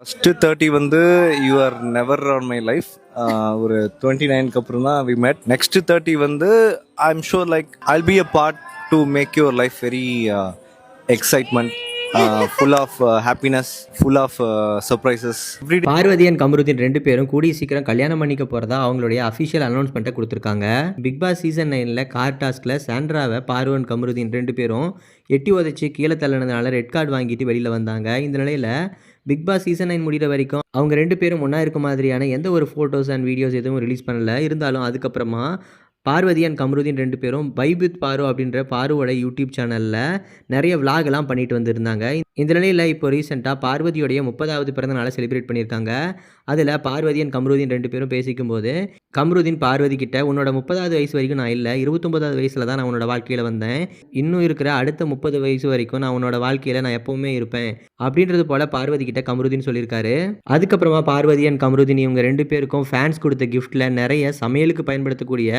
First 30 வந்து you are never on my life. ஒரு 29க்கு அப்புறம் தான் வி met. நெக்ஸ்ட் 30 வந்து I am sure like I'll be a part to make your life very excitement, full of happiness, full of surprises. Parvathi and Kamaruddin 2 பேரும் கூடிய சீக்கிரம் கல்யாணம் பண்ணிக்க போறதா அவங்களுடைய அஃபிஷியல் அனௌன்ஸ்மெண்ட்டை கொடுத்துருக்காங்க. பிக் பாஸ் சீசன் 9ல கார் டாஸ்க்ல சாண்ட்ராவை பார்வன் அண்ட் கமருதீன் 2 பேரும் எட்டி உதச்சி கீழே தள்ளினதுனால ரெட் கார்டு வாங்கிட்டு வெளியில் வந்தாங்க. இந்த நிலையில் பிக் பாஸ் சீசன் 9 முடிகிற வரைக்கும் அவங்க 2 பேரும் ஒன்றா இருக்க மாதிரியான எந்த ஒரு ஃபோட்டோஸ் அண்ட் வீடியோஸ் எதுவும் ரிலீஸ் பண்ணல. இருந்தாலும் அதுக்கப்புறமா பார்வதி அண்ட் கமருதீன் 2 பேரும் வைப் வித் பாரு அப்படின்ற பாருவோட யூடியூப் சேனலில் நிறைய விளாக்லாம் பண்ணிட்டு வந்திருந்தாங்க. இந்த நிலையில் இப்போ ரீசெண்டாக பார்வதியோடைய 30வது பிறந்த நாளை செலிப்ரேட் பண்ணியிருக்காங்க. அதில் பார்வதி அண்ட் கமருதீன் 2 பேரும் பேசிக்கும் போது கமருதீன் பார்வதி கிட்ட உன்னோட 30வது வயசு வரைக்கும் நான் இல்லை, 29வது வயசில் தான் நான் உன்னோட வாழ்க்கையில் வந்தேன், இன்னும் இருக்கிற அடுத்த 30 வயசு வரைக்கும் நான் உன்னோட வாழ்க்கையில் நான் எப்போவுமே இருப்பேன் அப்படின்றது போல் பார்வதி கிட்ட கமருதீன் சொல்லியிருக்காரு. அதுக்கப்புறமா பார்வதி அண்ட் கமருதீன் இவங்க 2 பேருக்கும் ஃபேன்ஸ் கொடுத்த கிஃப்ட்டில் நிறைய சமையலுக்கு பயன்படுத்தக்கூடிய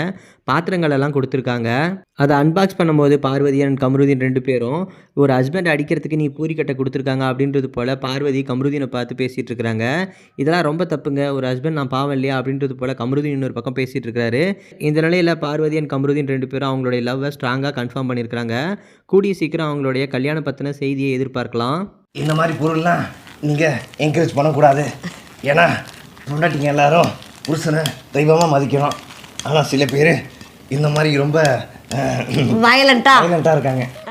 பாத்திரங்கள் எல்லாம் கொடுத்துருக்காங்க. அதை அன்பாக்ஸ் பண்ணும்போது பார்வதி அண்ட் கமருதீன் 2 பேரும் ஒரு ஹஸ்பண்ட் அடிக்கிறதுக்கு நீ பூரிக்கட்டை கொடுத்துருக்காங்க அப்படின்றது போல் பார்வதி கமருதீனை பார்த்து பேசிகிட்டு இருக்கிறாங்க. இதெல்லாம் ரொம்ப தப்புங்க, ஒரு ஹஸ்பண்ட் நான் பாவம் இல்லையா அப்படின்றது போல் கமருதீன் இன்னொரு பக்கம் பேசிகிட்டு இருக்காரு. இந்த நிலையில் பார்வதி அண்ட் கமருதீன் 2 பேரும் அவங்களுடைய லவ்வை ஸ்ட்ராங்காக கன்ஃபார்ம் பண்ணியிருக்கிறாங்க. கூடிய சீக்கிரம் அவங்களுடைய கல்யாணம் பற்றின செய்தியை எதிர்பார்க்கலாம். இந்த மாதிரி பொருள்லாம் நீங்கள் என்கரேஜ் பண்ணக்கூடாது. ஏன்னா பொண்டாட்டிங்க எல்லாரும் புருஷனை தெய்வமாக மதிக்கணும். ஆனால் சில பேர் இந்த மாதிரி ரொம்ப வயலண்ட்டாக இருக்காங்க.